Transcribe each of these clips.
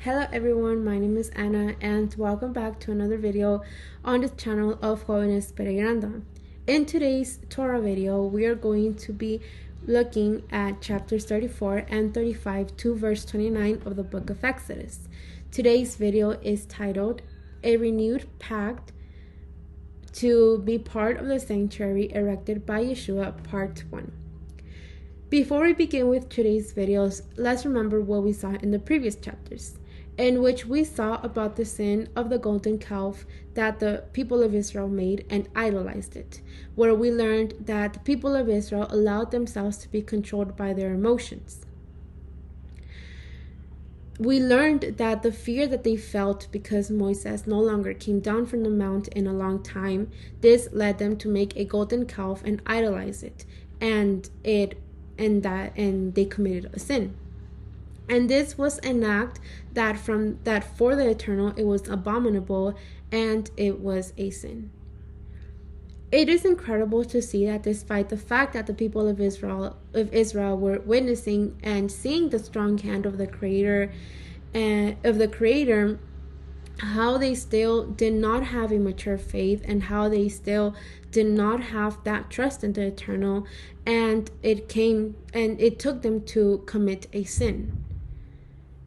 Hello everyone, my name is Anna and welcome back to another video on the channel of Jóvenes Peregrinando. In today's Torah video, we are going to be looking at chapters 34 and 35 to verse 29 of the book of Exodus. Today's video is titled, A Renewed Pact to be part of the sanctuary erected by Yeshúa, part 1. Before we begin with today's videos, let's remember what we saw in the previous chapters, in which we saw about the sin of the golden calf that the people of Israel made and idolized it, where we learned that the people of Israel allowed themselves to be controlled by their emotions. We learned that the fear that they felt because Moses no longer came down from the mount in a long time, this led them to make a golden calf and idolize it, and they committed a sin. And this was an act that for the Eternal it was abominable and it was a sin. It is incredible to see that despite the fact that the people of Israel were witnessing and seeing the strong hand of the Creator, how they still did not have a mature faith and how they still did not have that trust in the Eternal, and it took them to commit a sin.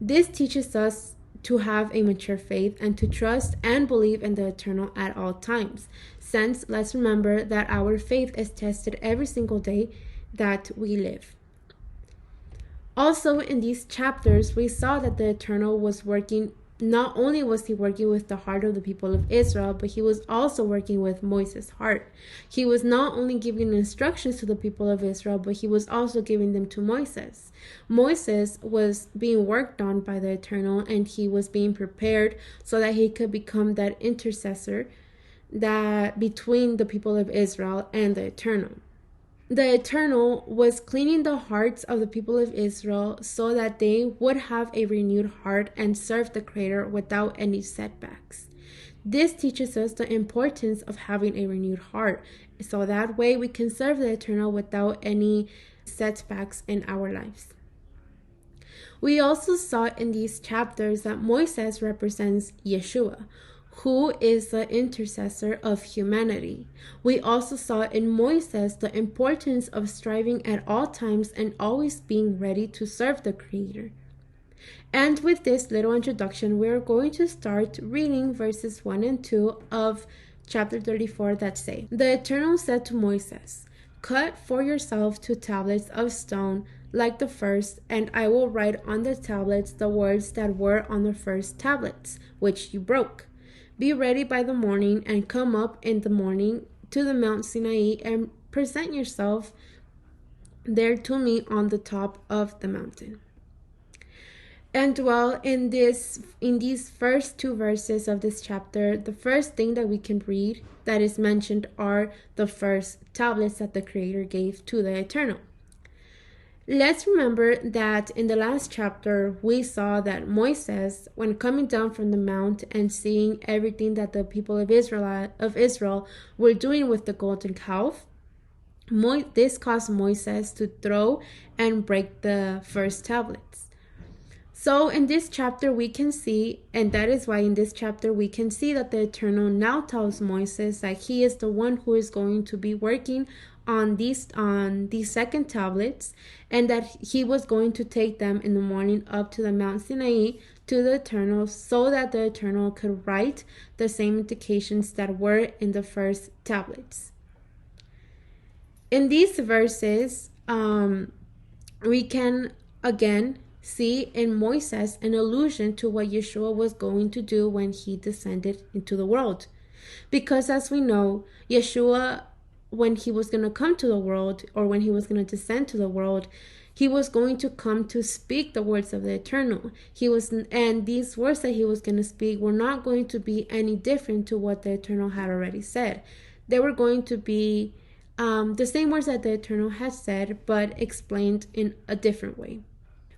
This teaches us to have a mature faith and to trust and believe in the Eternal at all times, since let's remember that our faith is tested every single day that we live. Also, in these chapters, we saw that the Eternal was working. Not only was he working with the heart of the people of Israel, but he was also working with Moses' heart. He was not only giving instructions to the people of Israel, but he was also giving them to Moses. Moses was being worked on by the Eternal, and he was being prepared so that he could become that intercessor that between the people of Israel and the Eternal. The Eternal was cleaning the hearts of the people of Israel so that they would have a renewed heart and serve the Creator without any setbacks. This teaches us the importance of having a renewed heart, so that way we can serve the Eternal without any setbacks in our lives. We also saw in these chapters that Moses represents Yeshúa, who is the intercessor of humanity. We also saw in Moses the importance of striving at all times and always being ready to serve the Creator. And with this little introduction, we're going to start reading verses 1 and 2 of chapter 34 that say, The Eternal said to Moses, Cut for yourself 2 tablets of stone like the first, and I will write on the tablets the words that were on the first tablets, which you broke. Be ready by the morning and come up in the morning to the Mount Sinai and present yourself there to me on the top of the mountain. And well, in these first 2 verses of this chapter, the first thing that we can read that is mentioned are the first tablets that the Creator gave to the Eternal. Let's remember that in the last chapter, we saw that Moses, when coming down from the mount and seeing everything that the people of Israel were doing with the golden calf, this caused Moses to throw and break the first tablets. So in this chapter we can see, and that is why in this chapter we can see that the Eternal now tells Moses that he is the one who is going to be working on these second tablets, and that he was going to take them in the morning up to the Mount Sinai to the Eternal, so that the Eternal could write the same indications that were in the first tablets. In these verses, we can again see in Moses an allusion to what Yeshúa was going to do when he descended into the world. Because as we know, Yeshúa, when he was going to come to the world, or when he was going to descend to the world, he was going to come to speak the words of the Eternal. And these words that he was going to speak were not going to be any different to what the Eternal had already said. They were going to be the same words that the Eternal had said, but explained in a different way.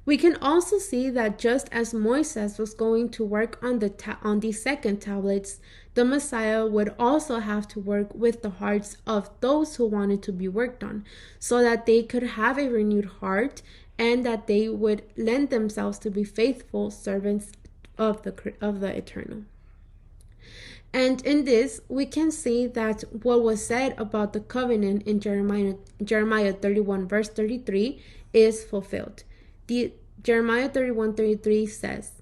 We can also see that just as Moses was going to work on the second tablets, the Messiah would also have to work with the hearts of those who wanted to be worked on, so that they could have a renewed heart and that they would lend themselves to be faithful servants of the Eternal. And in this, we can see that what was said about the covenant in Jeremiah 31, verse 33, is fulfilled. Jeremiah 31:33 says,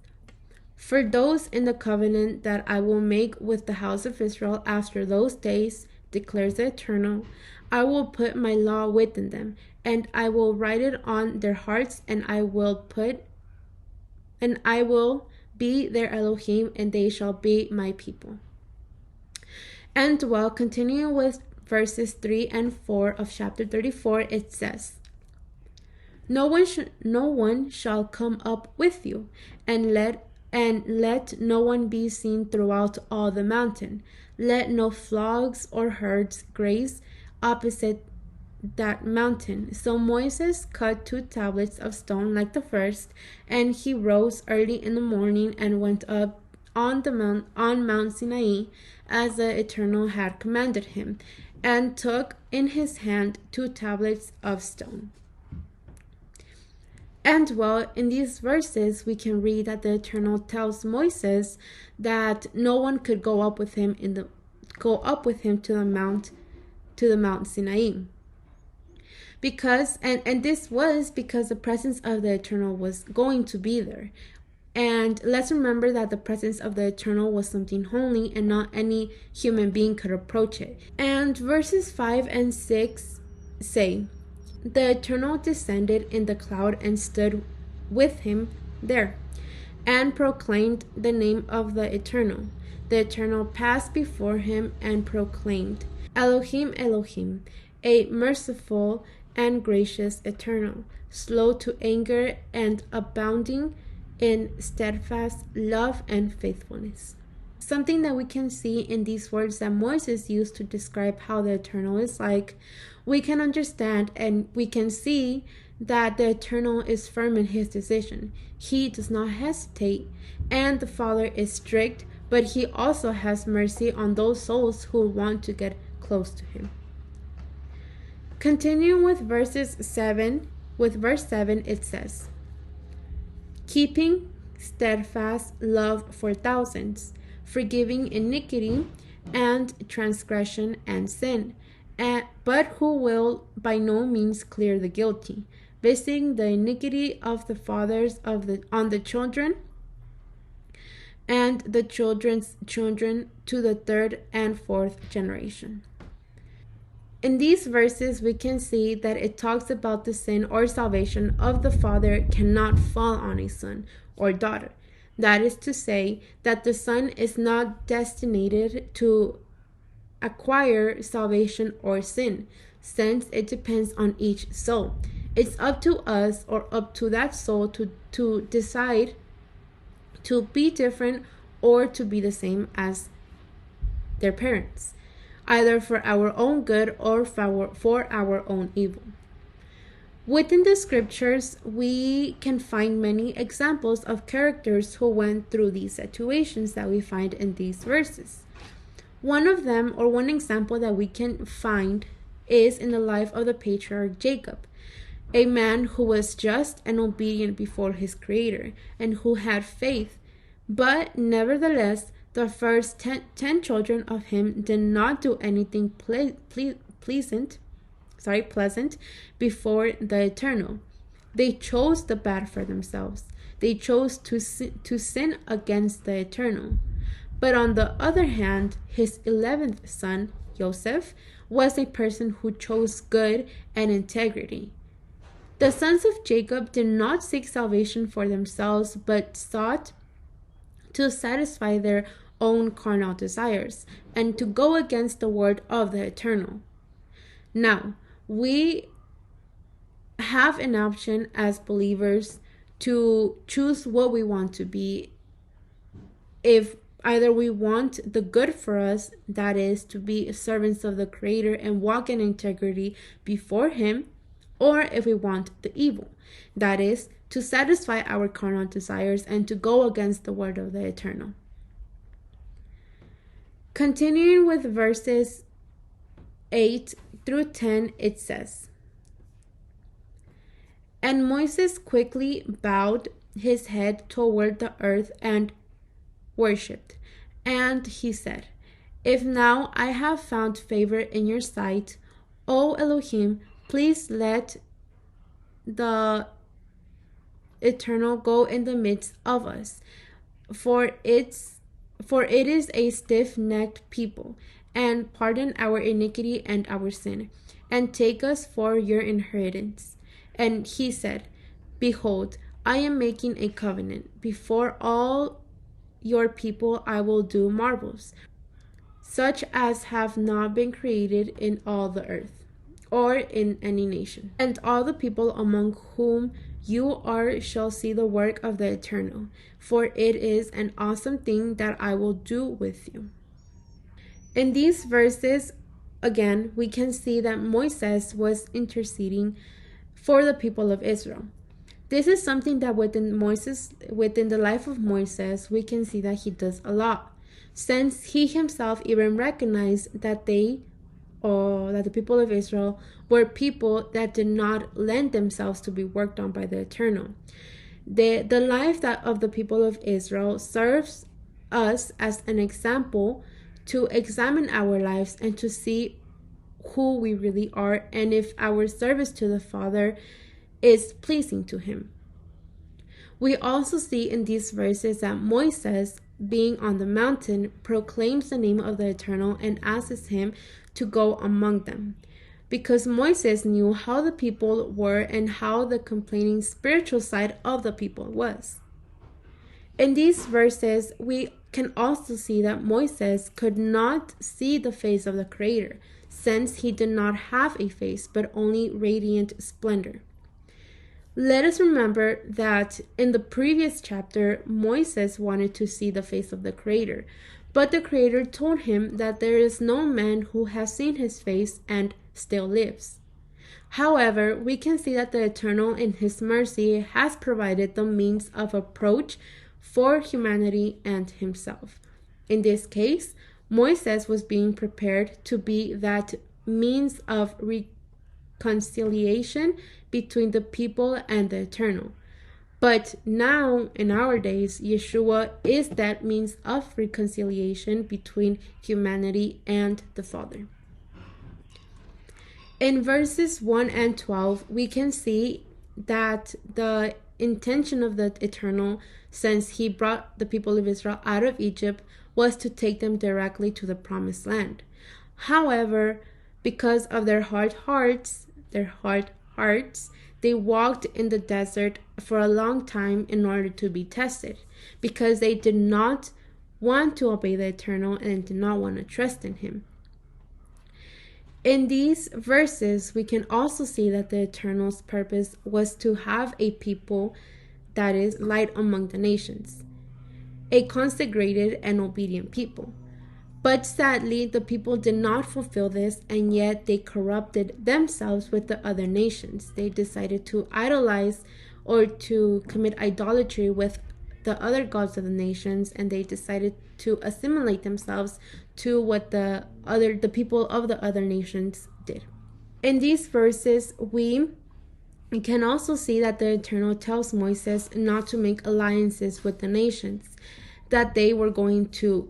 "For those in the covenant that I will make with the house of Israel after those days, declares the Eternal, I will put my law within them, and I will write it on their hearts, and I will be their Elohim, and they shall be my people." And while continuing with verses 3 and 4 of chapter 34, it says, no one shall come up with you, and let no one be seen throughout all the mountain. Let no flocks or herds graze opposite that mountain. So Moses cut 2 tablets of stone like the first, and he rose early in the morning and went up on Mount Sinai, as the Eternal had commanded him, and took in his hand 2 tablets of stone. And well, in these verses, we can read that the Eternal tells Moses that no one could go up with him to the Mount Sinai. Because and this was because the presence of the Eternal was going to be there. And let's remember that the presence of the Eternal was something holy, and not any human being could approach it. And verses 5 and 6 say, the Eternal descended in the cloud and stood with him there, and proclaimed the name of the Eternal. The Eternal passed before him and proclaimed, Elohim, Elohim, a merciful and gracious Eternal, slow to anger and abounding in steadfast love and faithfulness. Something that we can see in these words that Moses used to describe how the Eternal is like, we can understand and we can see that the Eternal is firm in his decision. He does not hesitate, and the Father is strict, but he also has mercy on those souls who want to get close to him. Continuing with verse 7, it says, keeping steadfast love for thousands, forgiving iniquity and transgression and sin, but who will by no means clear the guilty, visiting the iniquity of the fathers on the children and the children's children to the 3rd and 4th generation. In these verses, we can see that it talks about the sin or salvation of the father cannot fall on a son or daughter. That is to say, that the son is not destined to acquire salvation or sin, since it depends on each soul. It's up to us or up to that soul to decide to be different or to be the same as their parents, either for our own good or for our own evil. Within the scriptures, we can find many examples of characters who went through these situations that we find in these verses. One of them, or one example that we can find, is in the life of the patriarch Jacob, a man who was just and obedient before his Creator, and who had faith, but nevertheless, the first 10 children of him did not do anything pleasant before the Eternal. They chose the bad for themselves. They chose to sin against the Eternal. But on the other hand, his 11th son, Joseph, was a person who chose good and integrity. The sons of Jacob did not seek salvation for themselves, but sought to satisfy their own carnal desires and to go against the word of the Eternal. Now, we have an option as believers to choose what we want to be. If either we want the good for us, that is, to be servants of the Creator and walk in integrity before Him, or if we want the evil, that is, to satisfy our carnal desires and to go against the word of the Eternal. Continuing with verses 8 through 10, it says, And Moses quickly bowed his head toward the earth and worshipped. And he said, "If now I have found favor in your sight, O Elohim, please let the Eternal go in the midst of us, for it is a stiff-necked people, and pardon our iniquity and our sin, and take us for your inheritance." And he said, "Behold, I am making a covenant. Before all your people I will do marvels, such as have not been created in all the earth, or in any nation. And all the people among whom you are shall see the work of the Eternal, for it is an awesome thing that I will do with you." In these verses, again, we can see that Moses was interceding for the people of Israel. This is something that within the life of Moses, we can see that he does a lot, since he himself even recognized that the people of Israel were people that did not lend themselves to be worked on by the Eternal. The life of the people of Israel serves us as an example to examine our lives and to see who we really are and if our service to the Father is pleasing to him. We also see in these verses that Moses, being on the mountain, proclaims the name of the Eternal and asks him to go among them, because Moses knew how the people were and how the complaining spiritual side of the people was. In these verses, we can also see that Moses could not see the face of the Creator, since he did not have a face, but only radiant splendor. Let us remember that in the previous chapter, Moses wanted to see the face of the Creator, but the Creator told him that there is no man who has seen his face and still lives. However, we can see that the Eternal in his mercy has provided the means of approach for humanity and himself. In this case, Moses was being prepared to be that means of reconciliation between the people and the Eternal. But now, in our days, Yeshúa is that means of reconciliation between humanity and the Father. In verses 1 and 12, we can see that the intention of the Eternal, since he brought the people of Israel out of Egypt, was to take them directly to the promised land. However, because of their hard hearts, they walked in the desert for a long time in order to be tested, because they did not want to obey the Eternal and did not want to trust in him. In these verses, we can also see that the Eternal's purpose was to have a people that is light among the nations, a consecrated and obedient people. But sadly, the people did not fulfill this, and yet they corrupted themselves with the other nations. They decided to idolize or to commit idolatry with the other gods of the nations, and they decided to assimilate themselves to what the people of the other nations did. In these verses, we can also see that the Eternal tells Moses not to make alliances with the nations that they were going to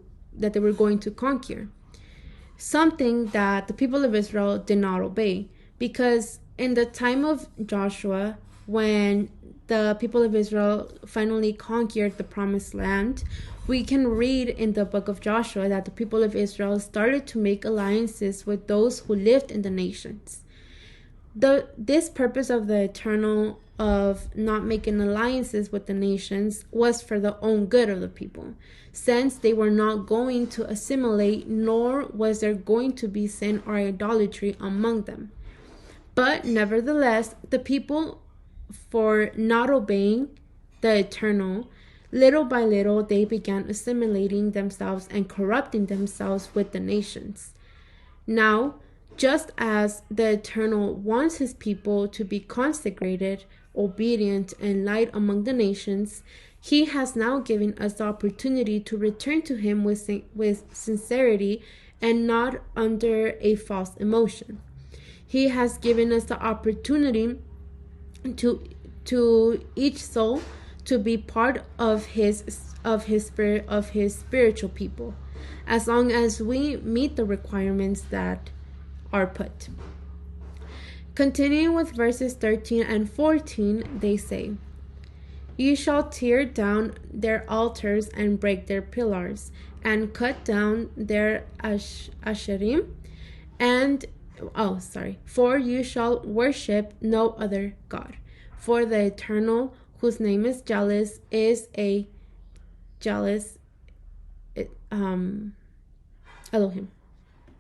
conquer, something that the people of Israel did not obey, because in the time of Joshua, when the people of Israel finally conquered the promised land, we can read in the book of Joshua that the people of Israel started to make alliances with those who lived in the nations. This purpose of the Eternal of not making alliances with the nations was for the own good of the people, since they were not going to assimilate, nor was there going to be sin or idolatry among them. But nevertheless, the people, for not obeying the Eternal, little by little they began assimilating themselves and corrupting themselves with the nations. Now, just as the Eternal wants his people to be consecrated, obedient, and light among the nations, he has now given us the opportunity to return to him with sincerity and not under a false emotion. He has given us the opportunity to each soul to be part of his of his spirit, of his spiritual people, as long as we meet the requirements that are put. Continuing with verses 13 and 14, they say, "You shall tear down their altars and break their pillars, and cut down their asherim, for you shall worship no other God. For the Eternal, whose name is jealous, is a jealous Elohim."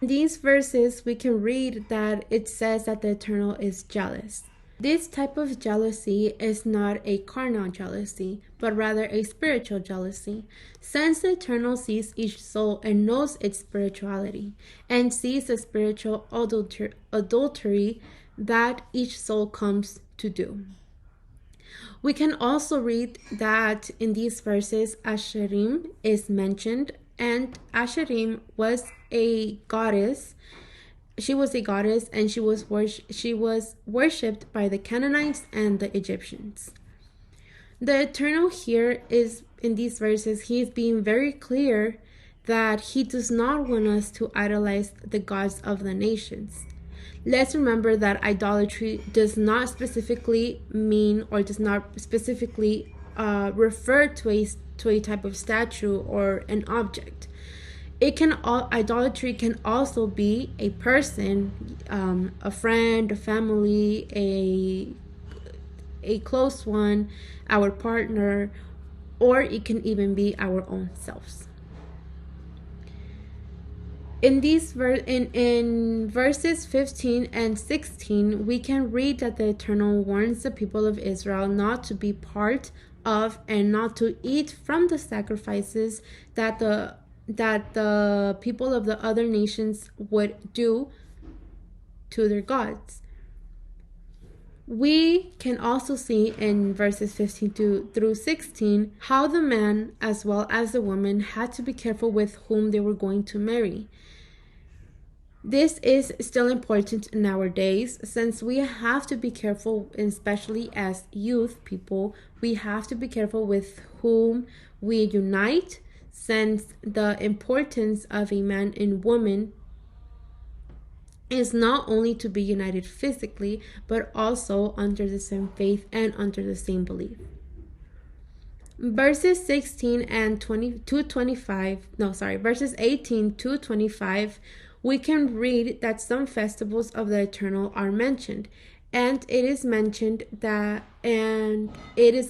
In these verses, we can read that it says that the Eternal is jealous. This type of jealousy is not a carnal jealousy, but rather a spiritual jealousy, since the Eternal sees each soul and knows its spirituality, and sees the spiritual adultery that each soul comes to do. We can also read that in these verses, Asherim is mentioned, and Asherim was a goddess. She was a goddess, and she was worshipped by the Canaanites and the Egyptians. The Eternal here is, in these verses, he is being very clear that he does not want us to idolize the gods of the nations. Let's remember that idolatry does not specifically mean, or does not specifically refer to a type of statue or an object. Idolatry can also be a person, a friend, a family, a close one, our partner, or it can even be our own selves. In verses 15 and 16, we can read that the Eternal warns the people of Israel not to be part of and not to eat from the sacrifices that the people of the other nations would do to their gods. We can also see in verses 15 through 16 how the man as well as the woman had to be careful with whom they were going to marry. This is still important nowadays, since we have to be careful, especially as youth people, we have to be careful with whom we unite, since the importance of a man and woman is not only to be united physically, but also under the same faith and under the same belief. Verses 18 to 25, we can read that some festivals of the Eternal are mentioned, and it is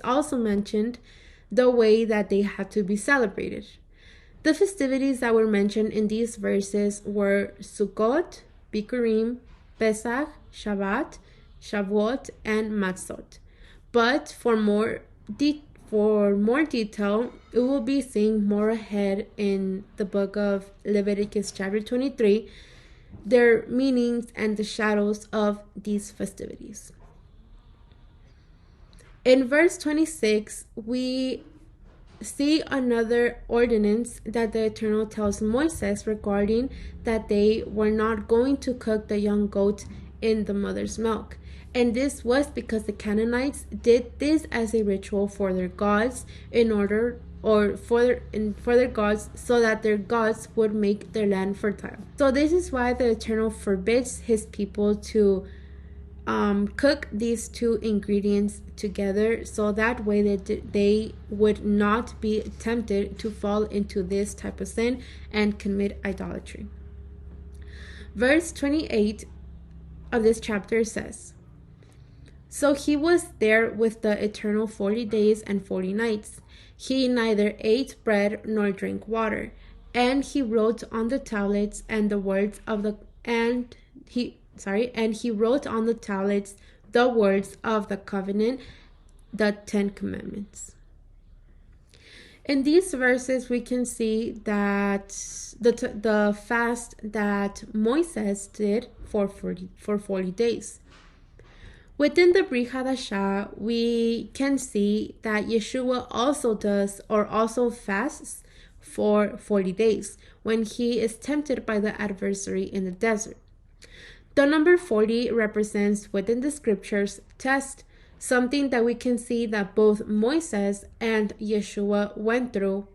also mentioned the way that they had to be celebrated. The festivities that were mentioned in these verses were Sukkot, Bikurim, Pesach, Shabbat, Shavuot, and Matzot. But for more detail, we will be seeing more ahead in the book of Leviticus chapter 23, their meanings and the shadows of these festivities. In verse 26, we see another ordinance that the Eternal tells Moses regarding that they were not going to cook the young goat in the mother's milk. And this was because the Canaanites did this as a ritual for their gods for their gods, so that their gods would make their land fertile. So this is why the Eternal forbids his people to cook these two ingredients together, so that way they would not be tempted to fall into this type of sin and commit idolatry. Verse 28 of this chapter says, "So he was there with the Eternal 40 days and 40 nights. He neither ate bread nor drank water, and he wrote on the tablets the words of the covenant, the 10 Commandments." In these verses, we can see that the fast that Moses did for 40 days. Within the Brit Hadashah, we can see that Yeshúa also fasts for 40 days when he is tempted by the adversary in the desert. The number 40 represents within the scriptures test, something that we can see that both Moses and Yeshúa went through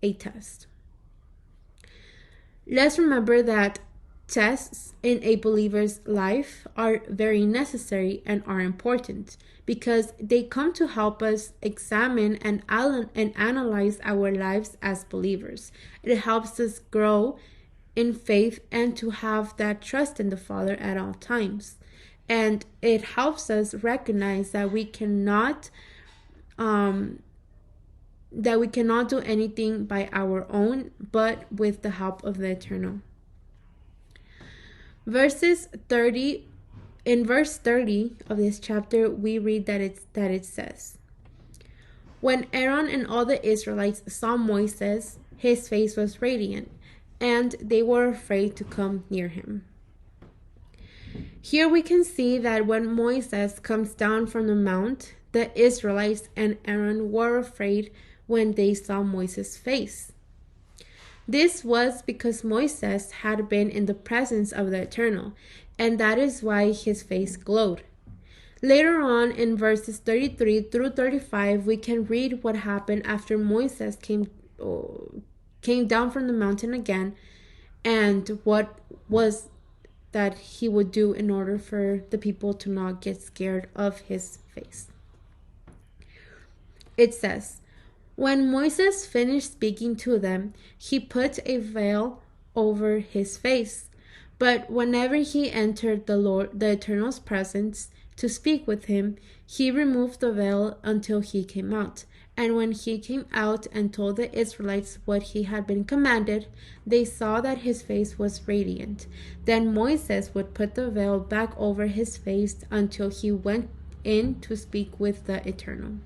a test. Let's remember that tests in a believer's life are very necessary and are important because they come to help us examine and analyze our lives as believers. It helps us grow in faith and to have that trust in the Father at all times. And it helps us recognize that we cannot do anything by our own, but with the help of the Eternal. In verse 30 of this chapter, we read that it says, "When Aaron and all the Israelites saw Moses, his face was radiant, and they were afraid to come near him." Here we can see that when Moses comes down from the mount, the Israelites and Aaron were afraid when they saw Moses' face. This was because Moses had been in the presence of the Eternal, and that is why his face glowed. Later on in verses 33 through 35, we can read what happened after Moses came down from the mountain again, and what was that he would do in order for the people to not get scared of his face. It says, "When Moses finished speaking to them, he put a veil over his face. But whenever he entered the Eternal's presence to speak with him, he removed the veil until he came out. And when he came out and told the Israelites what he had been commanded, they saw that his face was radiant. Then Moses would put the veil back over his face until he went in to speak with the Eternal."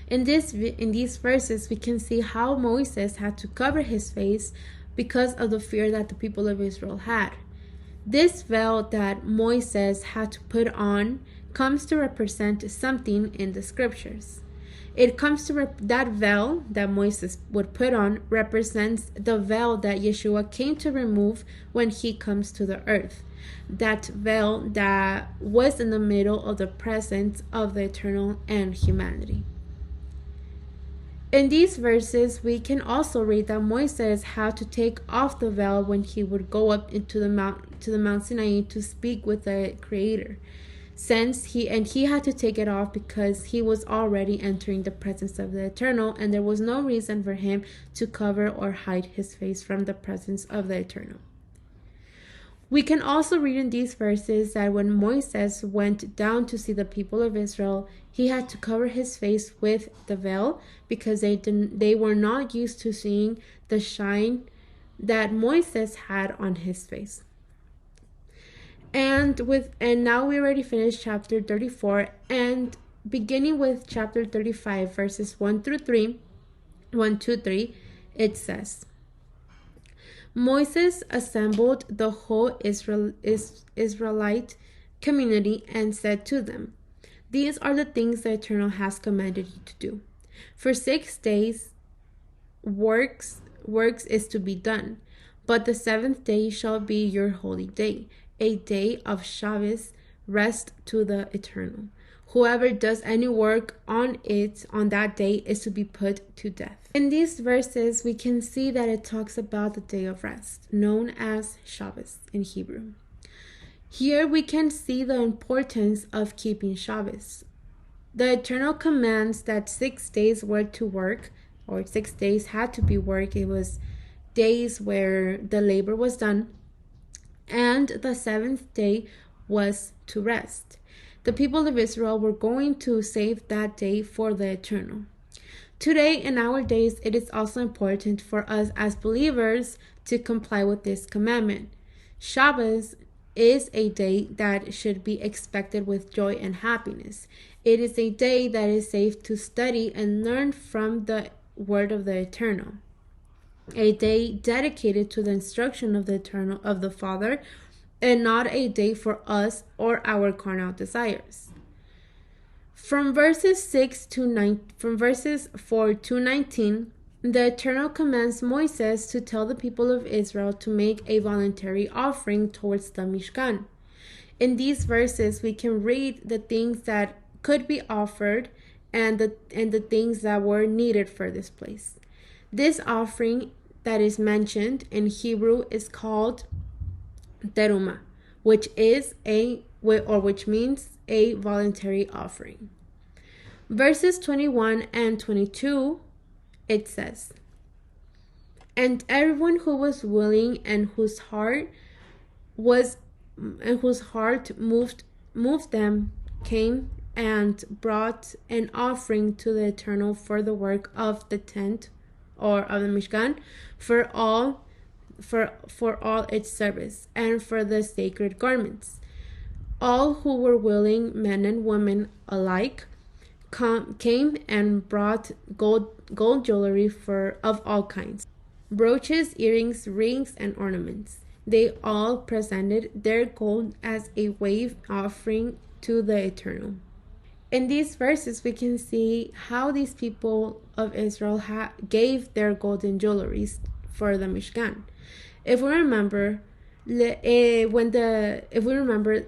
In these verses, we can see how Moses had to cover his face because of the fear that the people of Israel had. This veil that Moses had to put on comes to represent something in the scriptures. That veil that Moses would put on represents the veil that Yeshúa came to remove when he comes to the earth. That veil that was in the middle of the presence of the Eternal and humanity. In these verses, we can also read that Moses had to take off the veil when he would go up into the Mount Sinai to speak with the Creator. He had to take it off because he was already entering the presence of the Eternal, and there was no reason for him to cover or hide his face from the presence of the Eternal. We can also read in these verses that when Moses went down to see the people of Israel, he had to cover his face with the veil because they were not used to seeing the shine that Moses had on his face. And now we already finished chapter 34, and beginning with chapter 35 verses 1 to 3, it says, "Moses assembled the whole Israelite community and said to them, 'These are the things the Eternal has commanded you to do. For 6 days works is to be done, but the 7th day shall be your holy day, a day of Shabbos, rest to the Eternal. Whoever does any work on that day is to be put to death.'" In these verses, we can see that it talks about the day of rest, known as Shabbos in Hebrew. Here we can see the importance of keeping Shabbos. The Eternal commands that 6 days were to work, or 6 days had to be work. It was days where the labor was done, and the 7th day was to rest. The people of Israel were going to save that day for the Eternal. Today, in our days, it is also important for us as believers to comply with this commandment. Shabbos is a day that should be expected with joy and happiness. It is a day that is safe to study and learn from the word of the Eternal. A day dedicated to the instruction of the Eternal, of the Father, and not a day for us or our carnal desires. From verses 4 to 19, the Eternal commands Moses to tell the people of Israel to make a voluntary offering towards the Mishkan. In these verses, we can read the things that could be offered and the things that were needed for this place. This offering that is mentioned in Hebrew is called teruma, which means a voluntary offering. Verses 21 and 22, it says, "And everyone who was willing and whose heart moved them came and brought an offering to the Eternal for the work of the tent or of the Mishkan, for all its service, and for the sacred garments. All who were willing, men and women alike, came and brought gold jewelry of all kinds, brooches, earrings, rings, and ornaments. They all presented their gold as a wave offering to the Eternal." In these verses, we can see how these people of Israel gave their golden jewelries for the Mishkan. If we remember, the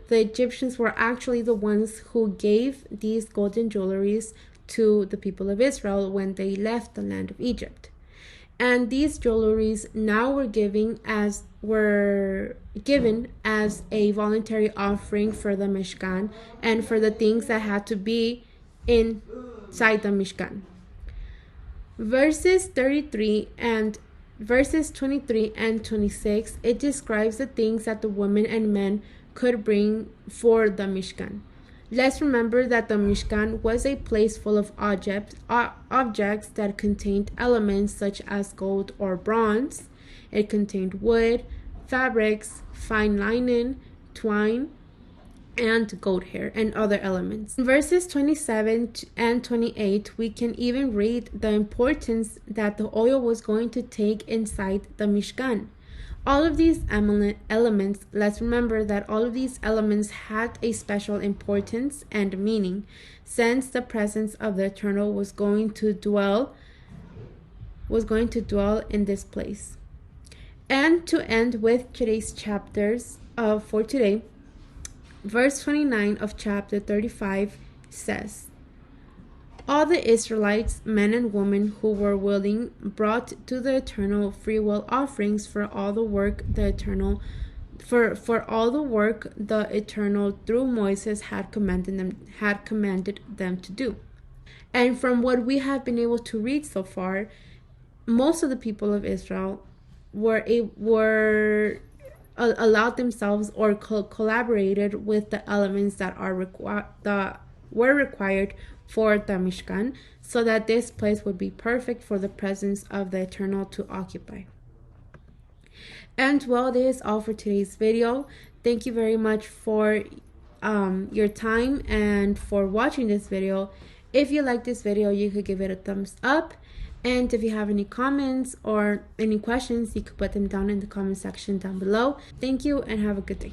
Egyptians were actually the ones who gave these golden jewelries to the people of Israel when they left the land of Egypt. And these jewelries now were given as a voluntary offering for the Mishkan and for the things that had to be inside the Mishkan. Verses 23 and 26, it describes the things that the women and men could bring for the Mishkan. Let's remember that the Mishkan was a place full of objects that contained elements such as gold or bronze. It contained wood, fabrics, fine linen, twine, and goat hair, and other elements. In verses 27 and 28, we can even read the importance that the oil was going to take inside the Mishkan. All of these elements, let's remember that all of these elements had a special importance and meaning, since the presence of the Eternal was going to dwell in this place. And to end with today's chapters for today, verse 29 of chapter 35 says, "All the Israelites, men and women who were willing, brought to the Eternal freewill offerings for all the work the Eternal through Moses had commanded them to do." And from what we have been able to read so far, most of the people of Israel were allowed themselves or collaborated with the elements that were required for the Mishkan, so that this place would be perfect for the presence of the Eternal to occupy. And well, this is all for today's video. Thank you very much for your time and for watching this video. If you like this video, you could give it a thumbs up. And if you have any comments or any questions, you could put them down in the comment section down below. Thank you and have a good day.